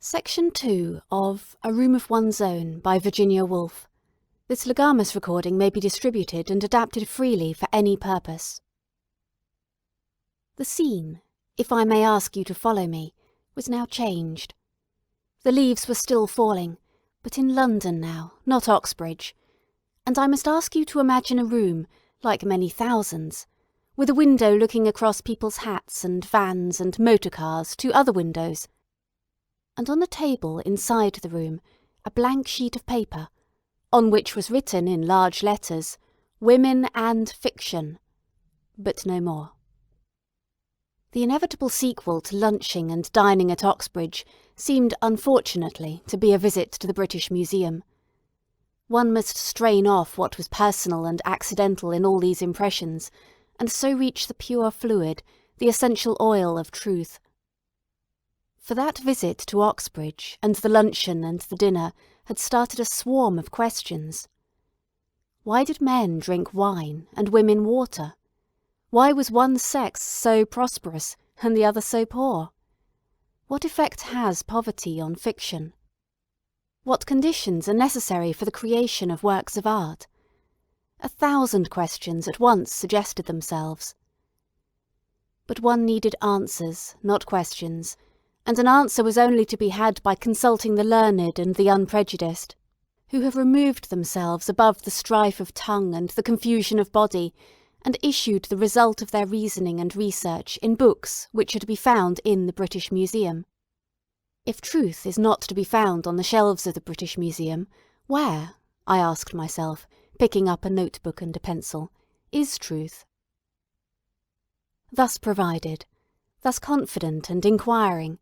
Section 2 of A Room of One's Own by Virginia Woolf. This Legamus recording may be distributed and adapted freely for any purpose. The scene, if I may ask you to follow me, was now changed. The leaves were still falling, but in London now, not Oxbridge, and I must ask you to imagine a room, like many thousands, with a window looking across people's hats and vans and motor cars to other windows, and on a table inside the room a blank sheet of paper, on which was written in large letters, "Women and Fiction," but no more. The inevitable sequel to lunching and dining at Oxbridge seemed, unfortunately, to be a visit to the British Museum. One must strain off what was personal and accidental in all these impressions, and so reach the pure fluid, the essential oil of truth. For that visit to Oxbridge, and the luncheon and the dinner, had started a swarm of questions. Why did men drink wine and women water? Why was one sex so prosperous and the other so poor? What effect has poverty on fiction? What conditions are necessary for the creation of works of art? 1,000 questions at once suggested themselves. But one needed answers, not questions, and an answer was only to be had by consulting the learned and the unprejudiced, who have removed themselves above the strife of tongue and the confusion of body, and issued the result of their reasoning and research in books which are to be found in the British Museum. If truth is not to be found on the shelves of the British Museum, where, I asked myself, picking up a notebook and a pencil, is truth? Thus provided, thus confident and inquiring,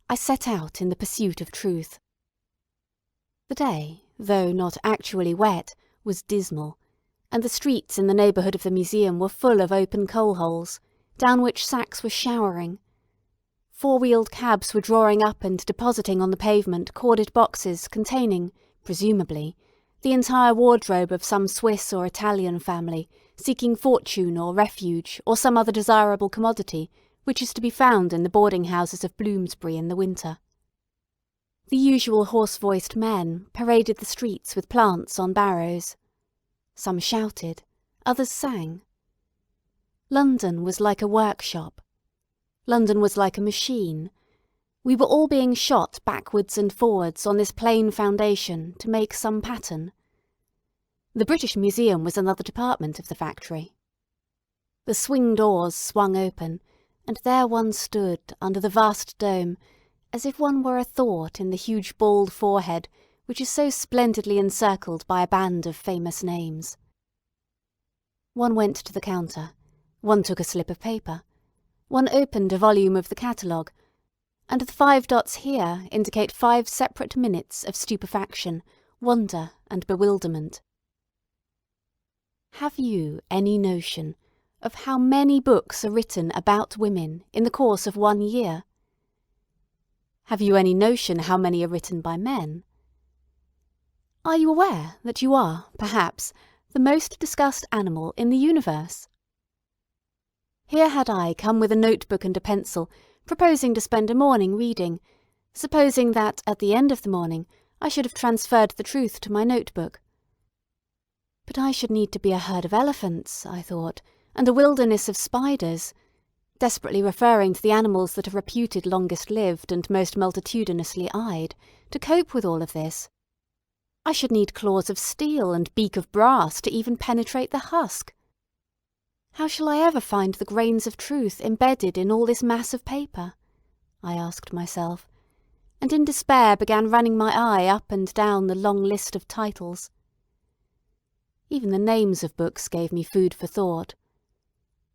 I set out in the pursuit of truth. The day, though not actually wet, was dismal, and the streets in the neighbourhood of the museum were full of open coal-holes, down which sacks were showering. Four-wheeled cabs were drawing up and depositing on the pavement corded boxes containing, presumably, the entire wardrobe of some Swiss or Italian family seeking fortune or refuge or some other desirable commodity which is to be found in the boarding-houses of Bloomsbury in the winter. The usual hoarse-voiced men paraded the streets with plants on barrows. Some shouted, others sang. London was like a workshop. London was like a machine. We were all being shot backwards and forwards on this plain foundation to make some pattern. The British Museum was another department of the factory. The swing doors swung open, and there one stood under the vast dome, as if one were a thought in the huge bald forehead which is so splendidly encircled by a band of famous names. One went to the counter, one took a slip of paper, one opened a volume of the catalogue, and the 5 dots here indicate 5 separate minutes of stupefaction, wonder, and bewilderment. Have you any notion of how many books are written about women in the course of 1 year? Have you any notion how many are written by men? Are you aware that you are, perhaps, the most discussed animal in the universe? Here had I come with a notebook and a pencil, proposing to spend a morning reading, supposing that at the end of the morning I should have transferred the truth to my notebook. But I should need to be a herd of elephants, I thought, and a wilderness of spiders, desperately referring to the animals that are reputed longest lived and most multitudinously eyed, to cope with all of this. I should need claws of steel and beak of brass to even penetrate the husk. How shall I ever find the grains of truth embedded in all this mass of paper? I asked myself, and in despair began running my eye up and down the long list of titles. Even the names of books gave me food for thought.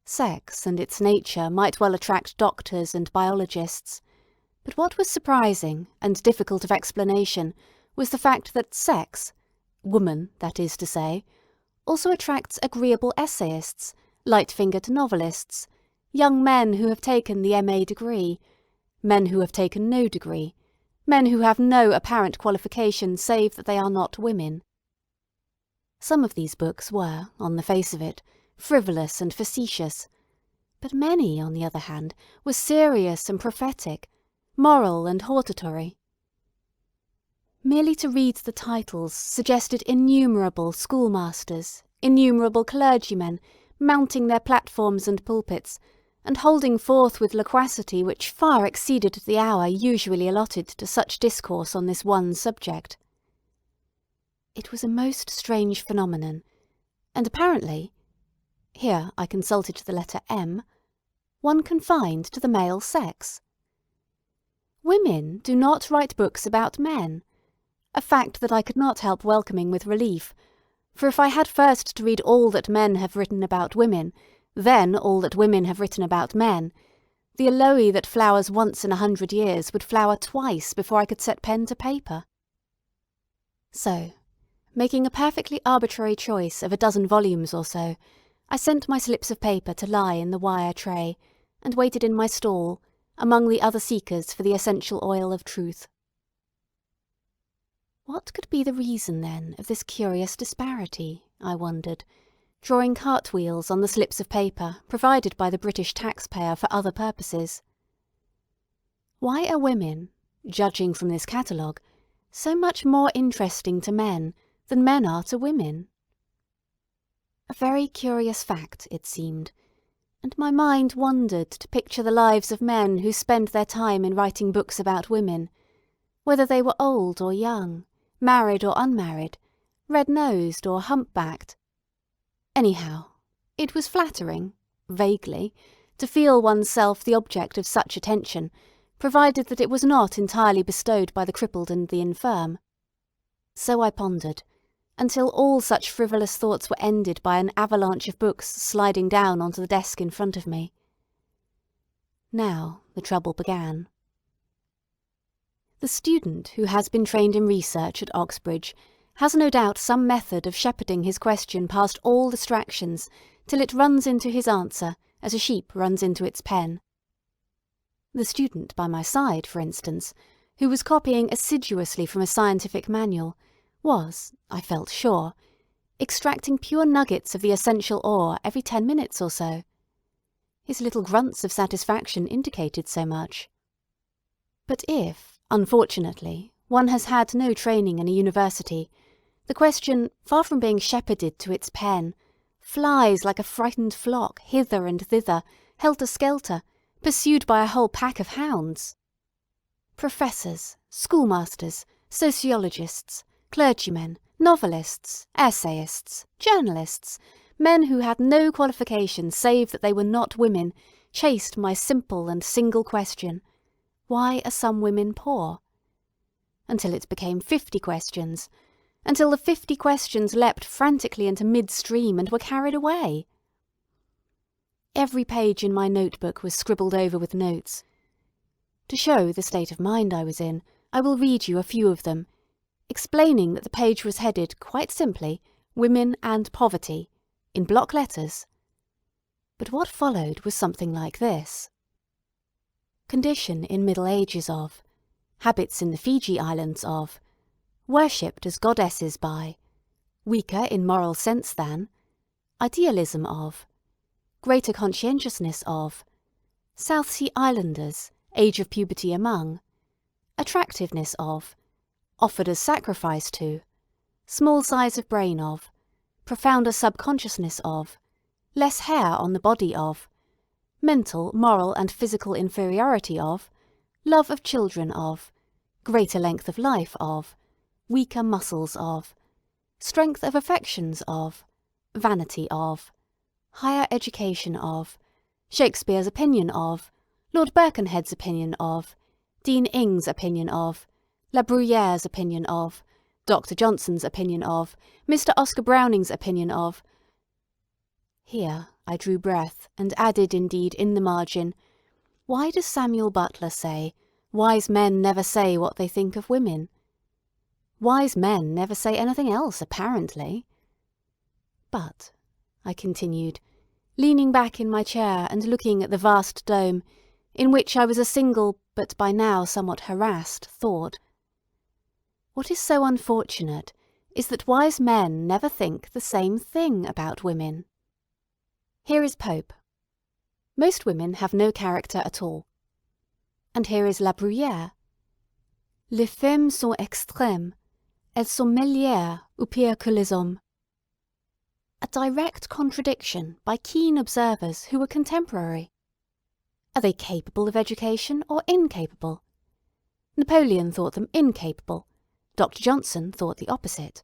Sex and its nature might well attract doctors and biologists, but what was surprising and difficult of explanation was the fact that sex, woman that is to say, also attracts agreeable essayists, light-fingered novelists, young men who have taken the M.A. degree, men who have taken no degree, men who have no apparent qualification save that they are not women. Some of these books were, on the face of it, frivolous and facetious, but many, on the other hand, were serious and prophetic, moral and hortatory. Merely to read the titles suggested innumerable schoolmasters, innumerable clergymen, mounting their platforms and pulpits, and holding forth with loquacity which far exceeded the hour usually allotted to such discourse on this one subject. It was a most strange phenomenon, and apparently, here I consulted the letter M, one confined to the male sex. Women do not write books about men, a fact that I could not help welcoming with relief, for if I had first to read all that men have written about women, then all that women have written about men, the aloe that flowers once in 100 years would flower twice before I could set pen to paper. So, making a perfectly arbitrary choice of a dozen volumes or so, I sent my slips of paper to lie in the wire tray, and waited in my stall, among the other seekers for the essential oil of truth. What could be the reason, then, of this curious disparity, I wondered, drawing cartwheels on the slips of paper provided by the British taxpayer for other purposes? Why are women, judging from this catalogue, so much more interesting to men than men are to women? A very curious fact, it seemed, and my mind wandered to picture the lives of men who spend their time in writing books about women, whether they were old or young, married or unmarried, red-nosed or hump-backed. Anyhow, it was flattering, vaguely, to feel oneself the object of such attention, provided that it was not entirely bestowed by the crippled and the infirm. So I pondered, until all such frivolous thoughts were ended by an avalanche of books sliding down onto the desk in front of me. Now the trouble began. The student who has been trained in research at Oxbridge has no doubt some method of shepherding his question past all distractions till it runs into his answer as a sheep runs into its pen. The student by my side, for instance, who was copying assiduously from a scientific manual, was, I felt sure, extracting pure nuggets of the essential ore every 10 minutes or so. His little grunts of satisfaction indicated so much. But if, unfortunately, one has had no training in a university, the question, far from being shepherded to its pen, flies like a frightened flock hither and thither, helter-skelter, pursued by a whole pack of hounds. Professors, schoolmasters, sociologists, clergymen, novelists, essayists, journalists, men who had no qualification save that they were not women, chased my simple and single question, why are some women poor? Until it became 50 questions, until the 50 questions leapt frantically into mid-stream and were carried away. Every page in my notebook was scribbled over with notes. To show the state of mind I was in, I will read you a few of them, explaining that the page was headed, quite simply, Women and Poverty, in block letters. But what followed was something like this. Condition in Middle Ages of, habits in the Fiji Islands of, worshipped as goddesses by, weaker in moral sense than, idealism of, greater conscientiousness of, South Sea Islanders, age of puberty among, attractiveness of, offered as sacrifice to, small size of brain of, profounder subconsciousness of, less hair on the body of, mental, moral and physical inferiority of, love of children of, greater length of life of, weaker muscles of, strength of affections of, vanity of, higher education of, Shakespeare's opinion of, Lord Birkenhead's opinion of, Dean Ing's opinion of, La Bruyère's opinion of, Dr. Johnson's opinion of, Mr. Oscar Browning's opinion of. Here I drew breath, and added indeed in the margin, why does Samuel Butler say, wise men never say what they think of women? Wise men never say anything else, apparently. But, I continued, leaning back in my chair and looking at the vast dome, in which I was a single, but by now somewhat harassed, thought. What is so unfortunate is that wise men never think the same thing about women. Here is Pope. Most women have no character at all. And here is La Bruyère. Les femmes sont extrêmes. Elles sont meilleures ou pires que les hommes. A direct contradiction by keen observers who were contemporary. Are they capable of education or incapable? Napoleon thought them incapable. Dr. Johnson thought the opposite.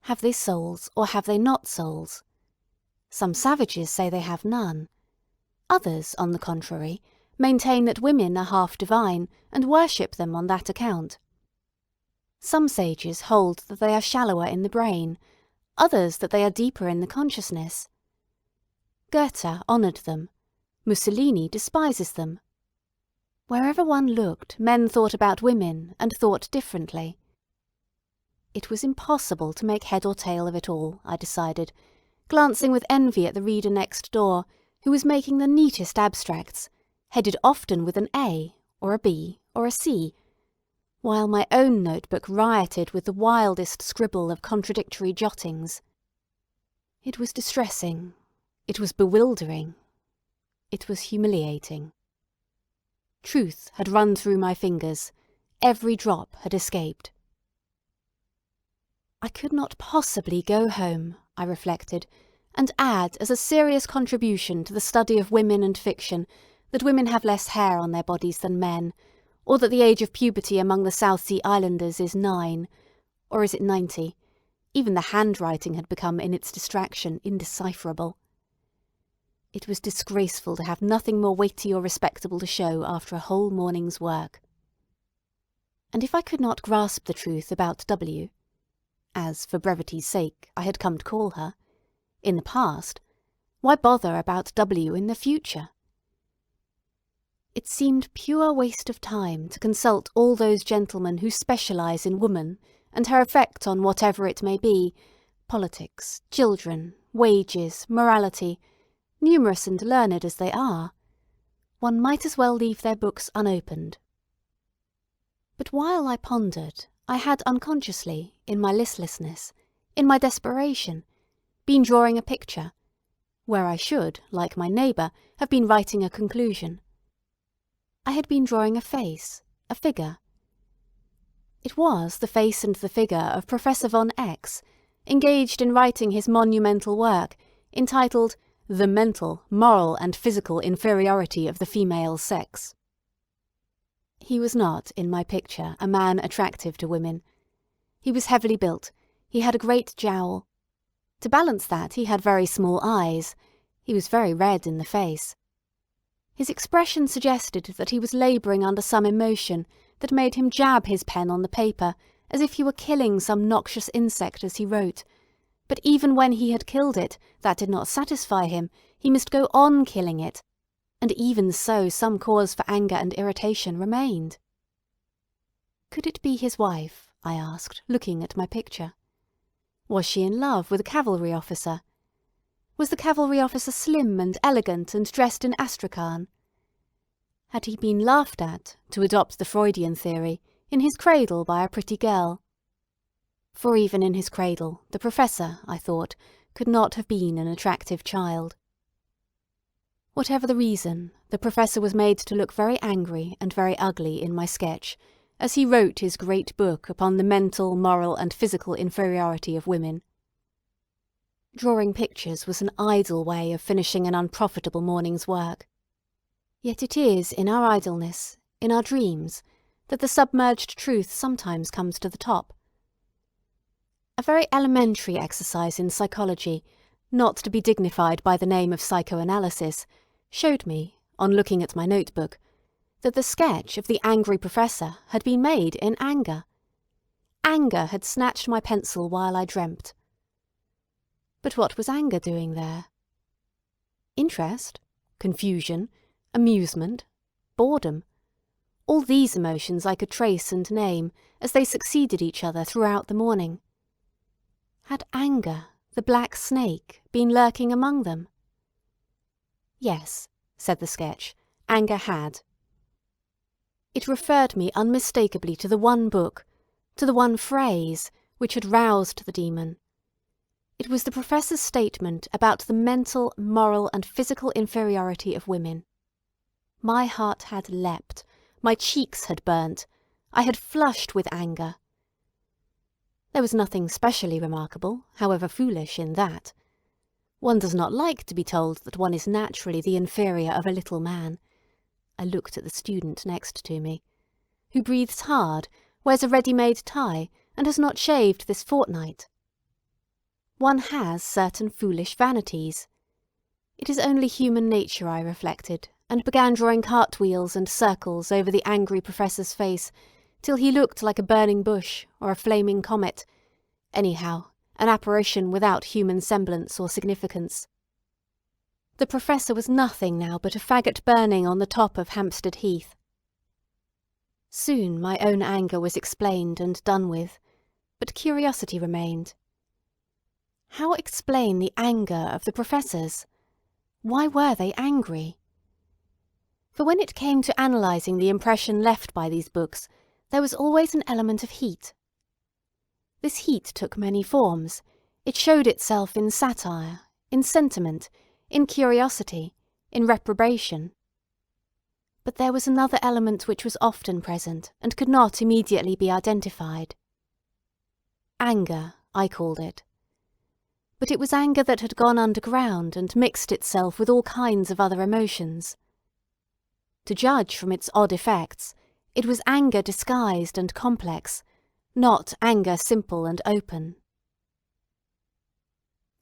Have they souls or have they not souls? Some savages say they have none. Others, on the contrary, maintain that women are half divine and worship them on that account. Some sages hold that they are shallower in the brain, others that they are deeper in the consciousness. Goethe honoured them. Mussolini despises them. Wherever one looked, men thought about women and thought differently. It was impossible to make head or tail of it all, I decided, glancing with envy at the reader next door, who was making the neatest abstracts, headed often with an A, or a B, or a C, while my own notebook rioted with the wildest scribble of contradictory jottings. It was distressing. It was bewildering. It was humiliating. Truth had run through my fingers. Every drop had escaped. I could not possibly go home, I reflected, and add as a serious contribution to the study of women and fiction that women have less hair on their bodies than men, or that the age of puberty among the South Sea Islanders is 9, or is it 90? Even the handwriting had become, in its distraction, indecipherable. It was disgraceful to have nothing more weighty or respectable to show after a whole morning's work. And if I could not grasp the truth about W, as, for brevity's sake, I had come to call her, in the past, why bother about W in the future? It seemed pure waste of time to consult all those gentlemen who specialise in woman and her effect on whatever it may be, politics, children, wages, morality, numerous and learned as they are. One might as well leave their books unopened. But while I pondered, I had unconsciously, in my listlessness, in my desperation, been drawing a picture, where I should, like my neighbour, have been writing a conclusion. I had been drawing a face, a figure. It was the face and the figure of Professor von X, engaged in writing his monumental work, entitled The Mental, Moral and Physical Inferiority of the Female Sex. He was not, in my picture, a man attractive to women. He was heavily built, he had a great jowl. To balance that, he had very small eyes, he was very red in the face. His expression suggested that he was labouring under some emotion that made him jab his pen on the paper as if he were killing some noxious insect as he wrote, but even when he had killed it, that did not satisfy him, he must go on killing it, and even so some cause for anger and irritation remained. Could it be his wife? I asked, looking at my picture. Was she in love with a cavalry officer? Was the cavalry officer slim and elegant and dressed in astrakhan? Had he been laughed at, to adopt the Freudian theory, in his cradle by a pretty girl? For even in his cradle, the professor, I thought, could not have been an attractive child. Whatever the reason, the professor was made to look very angry and very ugly in my sketch, as he wrote his great book upon the mental, moral and physical inferiority of women. Drawing pictures was an idle way of finishing an unprofitable morning's work. Yet it is in our idleness, in our dreams, that the submerged truth sometimes comes to the top. A very elementary exercise in psychology, not to be dignified by the name of psychoanalysis, showed me, on looking at my notebook, that the sketch of the angry professor had been made in anger. Anger had snatched my pencil while I dreamt. But what was anger doing there? Interest, confusion, amusement, boredom. All these emotions I could trace and name as they succeeded each other throughout the morning. Had anger, the black snake, been lurking among them? Yes, said the sketch, anger had. It referred me unmistakably to the one book, to the one phrase, which had roused the demon. It was the professor's statement about the mental, moral and physical inferiority of women. My heart had leapt, my cheeks had burnt, I had flushed with anger. There was nothing specially remarkable, however foolish, in that. One does not like to be told that one is naturally the inferior of a little man. I looked at the student next to me, who breathes hard, wears a ready-made tie, and has not shaved this fortnight. One has certain foolish vanities. It is only human nature, I reflected, and began drawing cartwheels and circles over the angry professor's face till he looked like a burning bush or a flaming comet, anyhow, an apparition without human semblance or significance. The professor was nothing now but a faggot burning on the top of Hampstead Heath. Soon my own anger was explained and done with, but curiosity remained. How explain the anger of the professors? Why were they angry? For when it came to analysing the impression left by these books, there was always an element of heat. This heat took many forms. It showed itself in satire, in sentiment, in curiosity, in reprobation. But there was another element which was often present and could not immediately be identified. Anger, I called it. But it was anger that had gone underground and mixed itself with all kinds of other emotions. To judge from its odd effects, it was anger disguised and complex, not anger simple and open.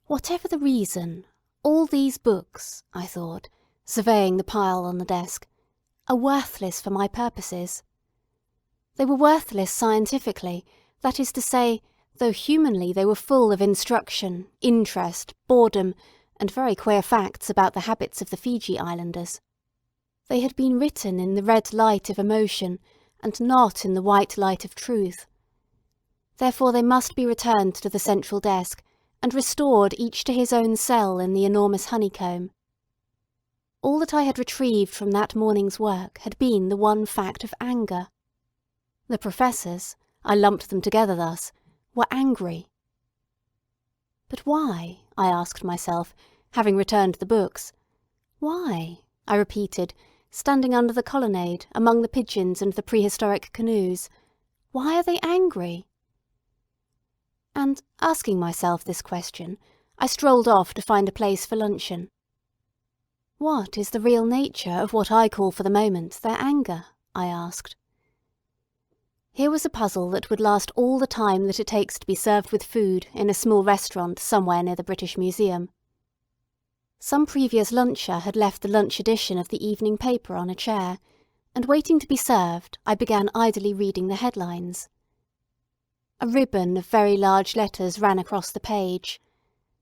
Whatever the reason, all these books, I thought, surveying the pile on the desk, are worthless for my purposes. They were worthless scientifically, that is to say, though humanly they were full of instruction, interest, boredom, and very queer facts about the habits of the Fiji Islanders. They had been written in the red light of emotion, and not in the white light of truth. Therefore they must be returned to the central desk, and restored each to his own cell in the enormous honeycomb. All that I had retrieved from that morning's work had been the one fact of anger. The professors, I lumped them together thus, were angry. But why, I asked myself, having returned the books. Why, I repeated, standing under the colonnade among the pigeons and the prehistoric canoes, why are they angry? And, asking myself this question, I strolled off to find a place for luncheon. What is the real nature of what I call for the moment their anger? I asked. Here was a puzzle that would last all the time that it takes to be served with food in a small restaurant somewhere near the British Museum. Some previous luncher had left the lunch edition of the evening paper on a chair, and waiting to be served, I began idly reading the headlines. A ribbon of very large letters ran across the page.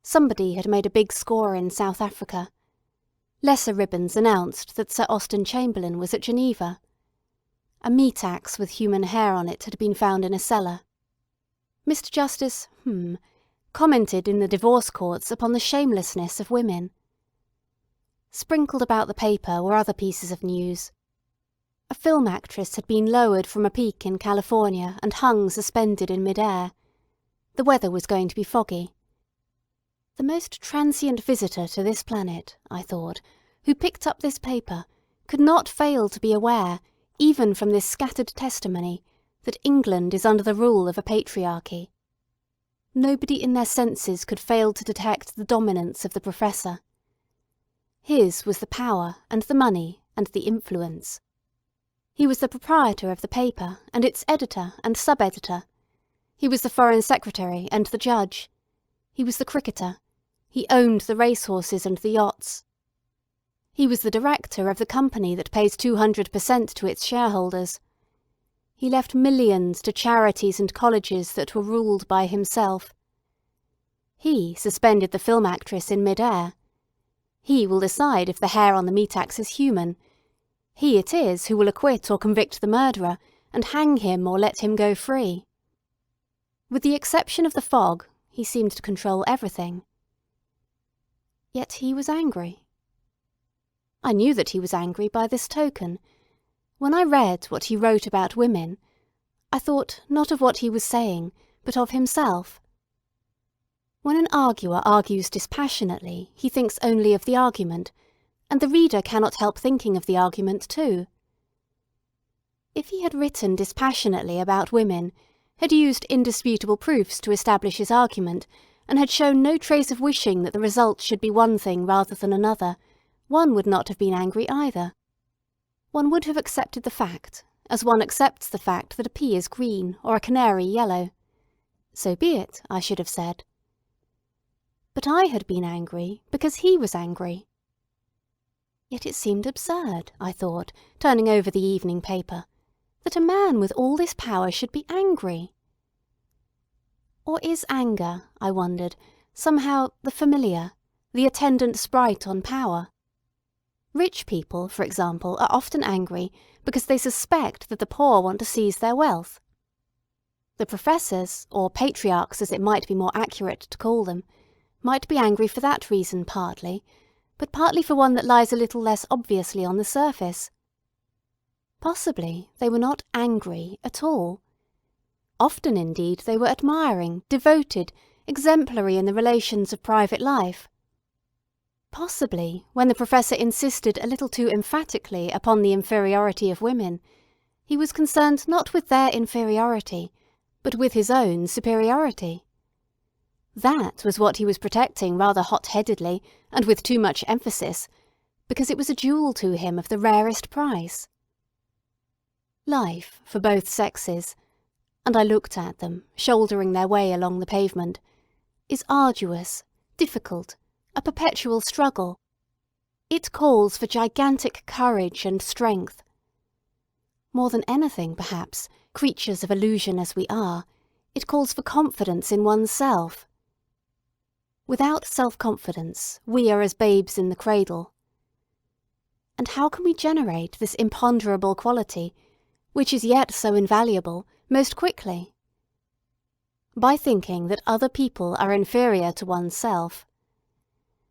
Somebody had made a big score in South Africa. Lesser ribbons announced that Sir Austen Chamberlain was at Geneva. A meat axe with human hair on it had been found in a cellar. Mr. Justice commented in the divorce courts upon the shamelessness of women. Sprinkled about the paper were other pieces of news. A film actress had been lowered from a peak in California and hung suspended in mid-air. The weather was going to be foggy. The most transient visitor to this planet, I thought, who picked up this paper, could not fail to be aware, even from this scattered testimony, that England is under the rule of a patriarchy. Nobody in their senses could fail to detect the dominance of the professor. His was the power and the money and the influence. He was the proprietor of the paper and its editor and sub-editor. He was the foreign secretary and the judge. He was the cricketer. He owned the racehorses and the yachts. He was the director of the company that pays 200% to its shareholders. He left millions to charities and colleges that were ruled by himself. He suspended the film actress in mid-air. He will decide if the hair on the meat axe is human. He it is who will acquit or convict the murderer, and hang him or let him go free. With the exception of the fog, he seemed to control everything. Yet he was angry. I knew that he was angry by this token. When I read what he wrote about women, I thought not of what he was saying, but of himself. When an arguer argues dispassionately, he thinks only of the argument, and the reader cannot help thinking of the argument too. If he had written dispassionately about women, had used indisputable proofs to establish his argument, and had shown no trace of wishing that the result should be one thing rather than another, one would not have been angry either. One would have accepted the fact, as one accepts the fact that a pea is green or a canary yellow. So be it, I should have said. But I had been angry because he was angry. Yet it seemed absurd, I thought, turning over the evening paper, that a man with all this power should be angry. Or is anger, I wondered, somehow the familiar, the attendant sprite on power? Rich people, for example, are often angry because they suspect that the poor want to seize their wealth. The professors, or patriarchs as it might be more accurate to call them, might be angry for that reason partly, but partly for one that lies a little less obviously on the surface. Possibly they were not angry at all. Often indeed they were admiring, devoted, exemplary in the relations of private life. Possibly, when the professor insisted a little too emphatically upon the inferiority of women, he was concerned not with their inferiority, but with his own superiority. That was what he was protecting rather hot-headedly and with too much emphasis, because it was a jewel to him of the rarest price. Life for both sexes, and I looked at them, shouldering their way along the pavement, is arduous, difficult, a perpetual struggle. It calls for gigantic courage and strength. More than anything, perhaps, creatures of illusion as we are, it calls for confidence in oneself. Without self-confidence, we are as babes in the cradle. And how can we generate this imponderable quality, which is yet so invaluable, most quickly? By thinking that other people are inferior to oneself.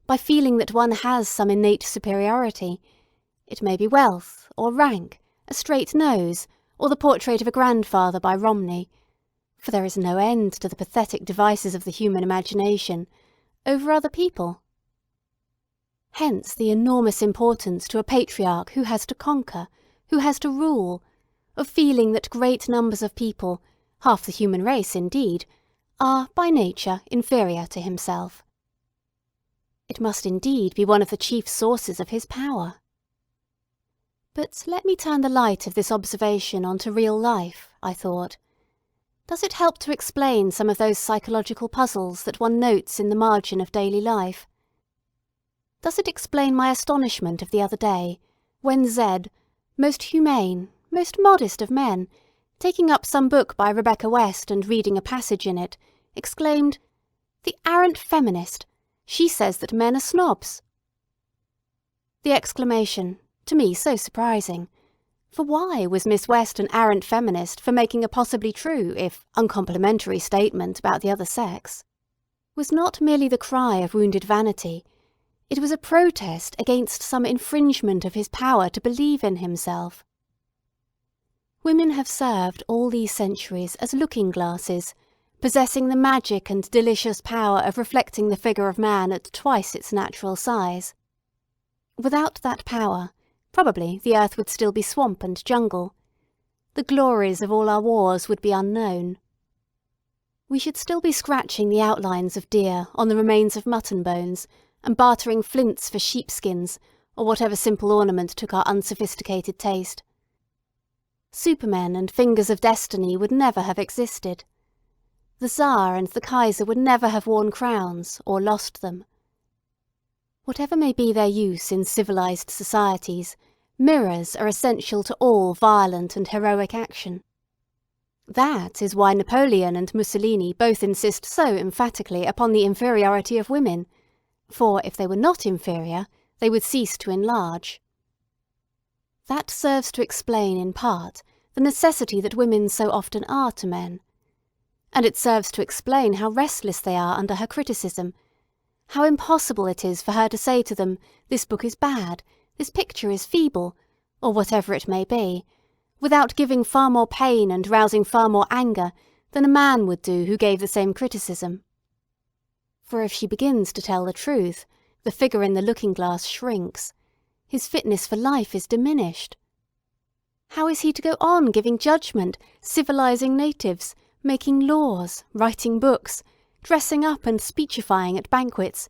By feeling that one has some innate superiority, it may be wealth, or rank, a straight nose, or the portrait of a grandfather by Romney, for there is no end to the pathetic devices of the human imagination, over other people. Hence the enormous importance to a patriarch who has to conquer, who has to rule, of feeling that great numbers of people, half the human race indeed, are by nature inferior to himself. It must indeed be one of the chief sources of his power. But let me turn the light of this observation onto real life, I thought. Does it help to explain some of those psychological puzzles that one notes in the margin of daily life? Does it explain my astonishment of the other day, when Z, most humane, most modest of men, taking up some book by Rebecca West and reading a passage in it, exclaimed, "The arrant feminist! She says that men are snobs." The exclamation, to me so surprising, for why was Miss West an arrant feminist for making a possibly true, if uncomplimentary, statement about the other sex, was not merely the cry of wounded vanity, it was a protest against some infringement of his power to believe in himself. Women have served all these centuries as looking-glasses, possessing the magic and delicious power of reflecting the figure of man at twice its natural size. Without that power, probably the earth would still be swamp and jungle. The glories of all our wars would be unknown. We should still be scratching the outlines of deer on the remains of mutton bones, and bartering flints for sheepskins, or whatever simple ornament took our unsophisticated taste. Supermen and fingers of destiny would never have existed. The Tsar and the Kaiser would never have worn crowns, or lost them. Whatever may be their use in civilized societies, mirrors are essential to all violent and heroic action. That is why Napoleon and Mussolini both insist so emphatically upon the inferiority of women, for if they were not inferior, they would cease to enlarge. That serves to explain in part the necessity that women so often are to men. And it serves to explain how restless they are under her criticism, how impossible it is for her to say to them, "This book is bad, this picture is feeble," or whatever it may be, without giving far more pain and rousing far more anger than a man would do who gave the same criticism. For if she begins to tell the truth, the figure in the looking-glass shrinks, his fitness for life is diminished. How is he to go on giving judgment, civilizing natives, making laws, writing books, dressing up and speechifying at banquets,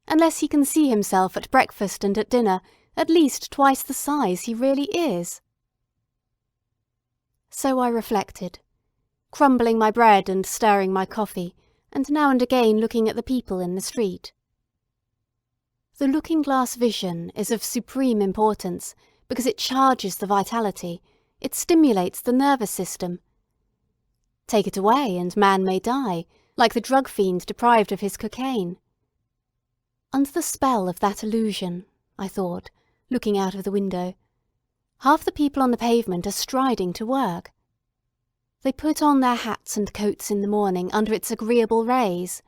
unless he can see himself at breakfast and at dinner at least twice the size he really is? So I reflected, crumbling my bread and stirring my coffee, and now and again looking at the people in the street. The looking-glass vision is of supreme importance because it charges the vitality, it stimulates the nervous system. Take it away and man may die, like the drug fiend deprived of his cocaine. Under the spell of that illusion, I thought, looking out of the window, half the people on the pavement are striding to work. They put on their hats and coats in the morning under its agreeable rays.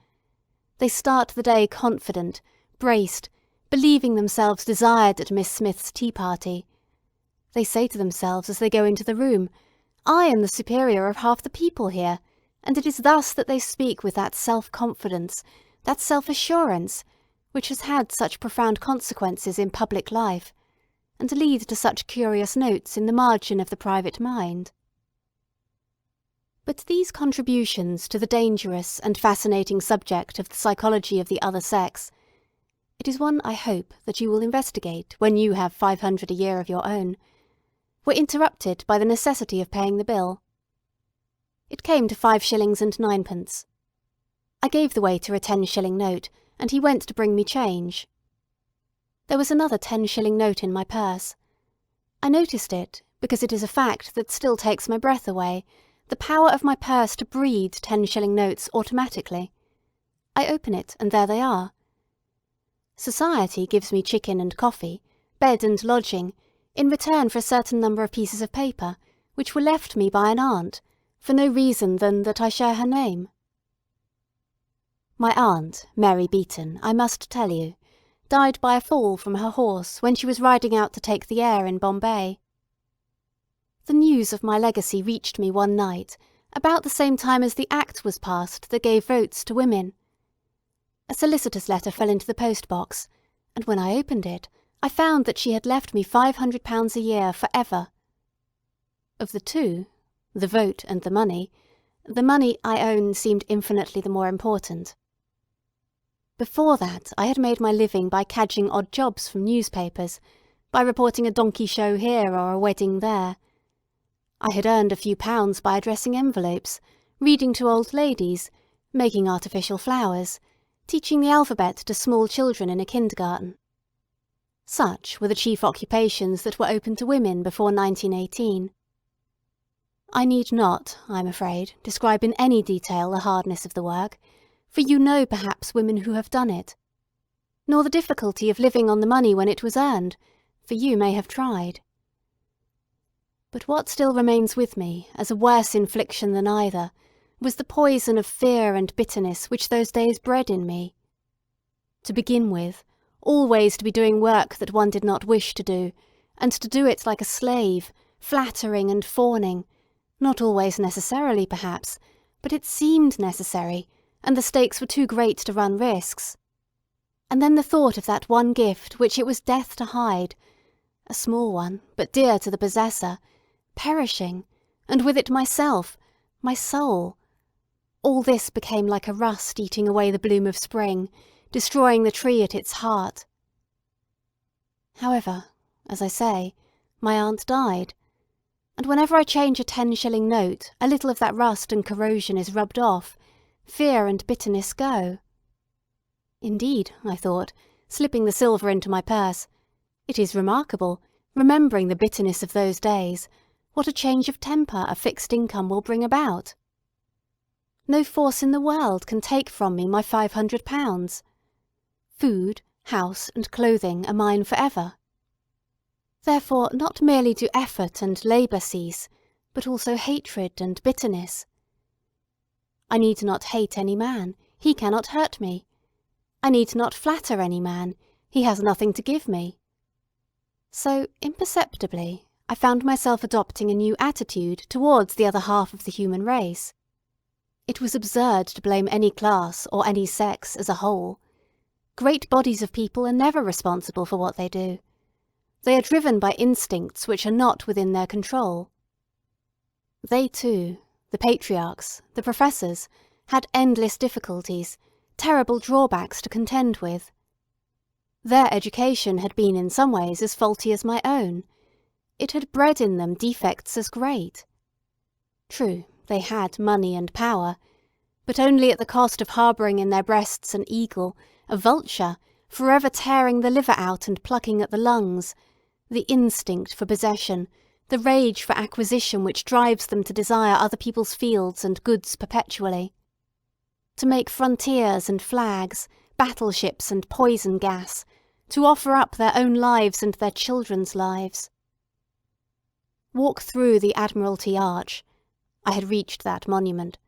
They start the day confident, braced, believing themselves desired at Miss Smith's tea party. They say to themselves as they go into the room, "I am the superior of half the people here," and it is thus that they speak with that self-confidence, that self-assurance, which has had such profound consequences in public life, and lead to such curious notes in the margin of the private mind. But these contributions to the dangerous and fascinating subject of the psychology of the other sex, it is one I hope that you will investigate when you have 500 a year of your own, were interrupted by the necessity of paying the bill. It came to 5 shillings and 9 pence. I gave the waiter a 10-shilling note, and he went to bring me change. There was another 10-shilling note in my purse. I noticed it because it is a fact that still takes my breath away, the power of my purse to breed 10-shilling notes automatically. I open it, and there they are. Society gives me chicken and coffee, bed and lodging, in return for a certain number of pieces of paper, which were left me by an aunt, for no reason than that I share her name. My aunt, Mary Beaton, I must tell you, died by a fall from her horse when she was riding out to take the air in Bombay. The news of my legacy reached me one night, about the same time as the Act was passed that gave votes to women. A solicitor's letter fell into the post-box, and when I opened it, I found that she had left me £500 a year for ever. Of the two, the vote and the money, I own seemed infinitely the more important. Before that, I had made my living by cadging odd jobs from newspapers, by reporting a donkey show here or a wedding there. I had earned a few pounds by addressing envelopes, reading to old ladies, making artificial flowers, teaching the alphabet to small children in a kindergarten. Such were the chief occupations that were open to women before 1918. I need not, I am afraid, describe in any detail the hardness of the work, for you know perhaps women who have done it, nor the difficulty of living on the money when it was earned, for you may have tried. But what still remains with me, as a worse infliction than either, was the poison of fear and bitterness which those days bred in me. To begin with, always to be doing work that one did not wish to do, and to do it like a slave, flattering and fawning, not always necessarily perhaps, but it seemed necessary, and the stakes were too great to run risks. And then the thought of that one gift which it was death to hide, a small one, but dear to the possessor, perishing, and with it myself, my soul. All this became like a rust eating away the bloom of spring, destroying the tree at its heart. However, as I say, my aunt died, and whenever I change a 10-shilling note, a little of that rust and corrosion is rubbed off, fear and bitterness go. Indeed, I thought, slipping the silver into my purse, it is remarkable, remembering the bitterness of those days, what a change of temper a fixed income will bring about. No force in the world can take from me my £500. Food, house, and clothing are mine for ever. Therefore not merely do effort and labour cease, but also hatred and bitterness. I need not hate any man, he cannot hurt me. I need not flatter any man, he has nothing to give me. So, imperceptibly, I found myself adopting a new attitude towards the other half of the human race. It was absurd to blame any class or any sex as a whole. Great bodies of people are never responsible for what they do. They are driven by instincts which are not within their control. They too, the patriarchs, the professors, had endless difficulties, terrible drawbacks to contend with. Their education had been in some ways as faulty as my own. It had bred in them defects as great. True, they had money and power, but only at the cost of harbouring in their breasts an eagle, a vulture, forever tearing the liver out and plucking at the lungs, the instinct for possession, the rage for acquisition which drives them to desire other people's fields and goods perpetually. To make frontiers and flags, battleships and poison gas, to offer up their own lives and their children's lives. Walk through the Admiralty Arch, I had reached that monument,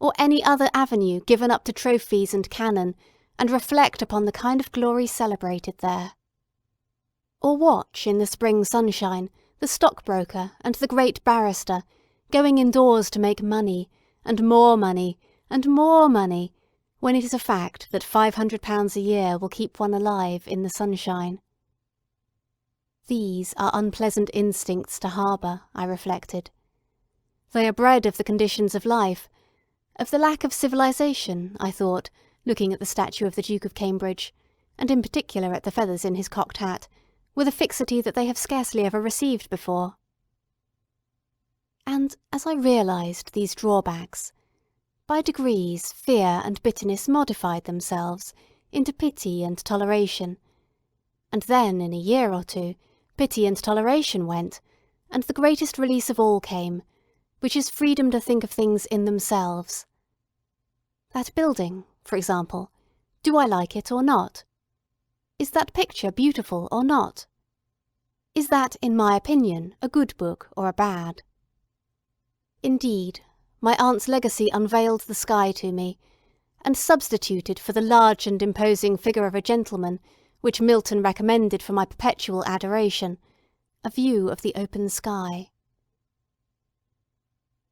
or any other avenue given up to trophies and cannon, and reflect upon the kind of glory celebrated there. Or watch in the spring sunshine the stockbroker and the great barrister going indoors to make money, and more money, and more money, when it is a fact that £500 a year will keep one alive in the sunshine. These are unpleasant instincts to harbour, I reflected. They are bred of the conditions of life, of the lack of civilization, I thought, looking at the statue of the Duke of Cambridge, and in particular at the feathers in his cocked hat, with a fixity that they have scarcely ever received before. And as I realised these drawbacks, by degrees fear and bitterness modified themselves into pity and toleration, and then in a year or two pity and toleration went, and the greatest release of all came, which is freedom to think of things in themselves. That building, for example, do I like it or not? Is that picture beautiful or not? Is that, in my opinion, a good book or a bad? Indeed, my aunt's legacy unveiled the sky to me, and substituted for the large and imposing figure of a gentleman, which Milton recommended for my perpetual adoration, a view of the open sky.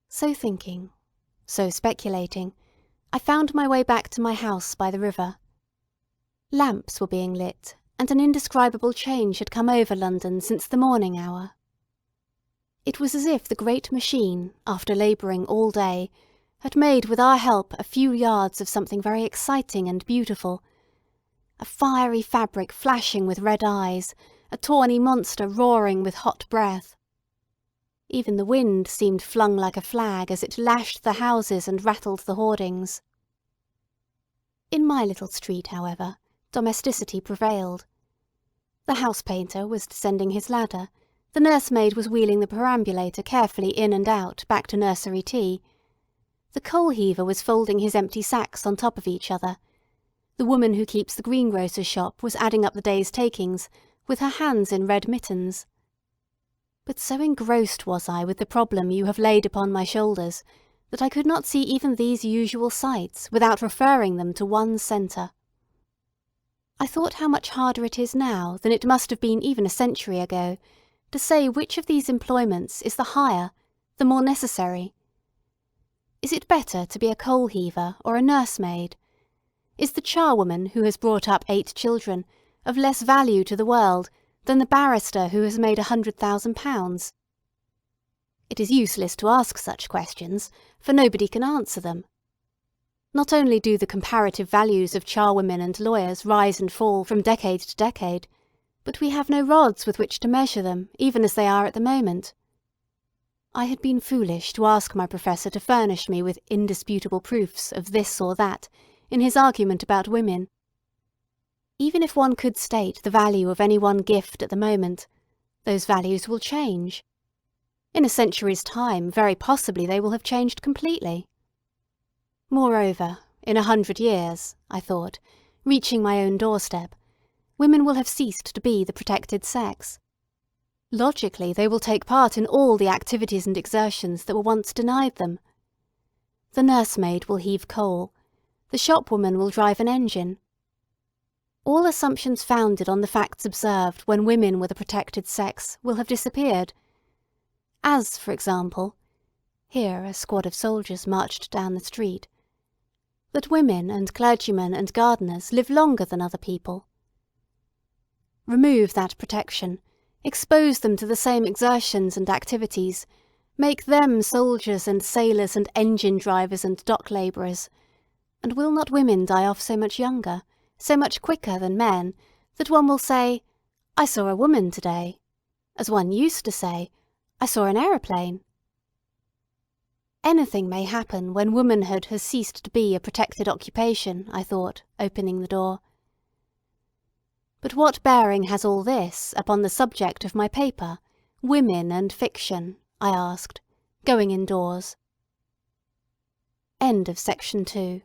So thinking, so speculating, I found my way back to my house by the river. Lamps were being lit, and an indescribable change had come over London since the morning hour. It was as if the great machine, after labouring all day, had made with our help a few yards of something very exciting and beautiful, a fiery fabric flashing with red eyes, a tawny monster roaring with hot breath. Even the wind seemed flung like a flag as it lashed the houses and rattled the hoardings. In my little street, however, domesticity prevailed. The house-painter was descending his ladder, the nursemaid was wheeling the perambulator carefully in and out back to nursery tea, the coal-heaver was folding his empty sacks on top of each other, the woman who keeps the greengrocer's shop was adding up the day's takings, with her hands in red mittens. But so engrossed was I with the problem you have laid upon my shoulders, that I could not see even these usual sights without referring them to one centre. I thought how much harder it is now than it must have been even a century ago, to say which of these employments is the higher, the more necessary. Is it better to be a coal-heaver or a nursemaid? Is the charwoman who has brought up 8 children of less value to the world than the barrister who has made £100,000? It is useless to ask such questions, for nobody can answer them. Not only do the comparative values of charwomen and lawyers rise and fall from decade to decade, but we have no rods with which to measure them, even as they are at the moment. I had been foolish to ask my professor to furnish me with indisputable proofs of this or that in his argument about women. Even if one could state the value of any one gift at the moment, those values will change. In a century's time, very possibly they will have changed completely. Moreover, in 100 years, I thought, reaching my own doorstep, women will have ceased to be the protected sex. Logically, they will take part in all the activities and exertions that were once denied them. The nursemaid will heave coal, the shopwoman will drive an engine. All assumptions founded on the facts observed when women were the protected sex will have disappeared. As, for example, here a squad of soldiers marched down the street, that women and clergymen and gardeners live longer than other people. Remove that protection, expose them to the same exertions and activities, make them soldiers and sailors and engine drivers and dock labourers, and will not women die off so much younger, so much quicker than men, that one will say, "I saw a woman today," as one used to say, "I saw an aeroplane"? Anything may happen when womanhood has ceased to be a protected occupation, I thought, opening the door. But what bearing has all this upon the subject of my paper, Women and Fiction? I asked, going indoors. End of section 2.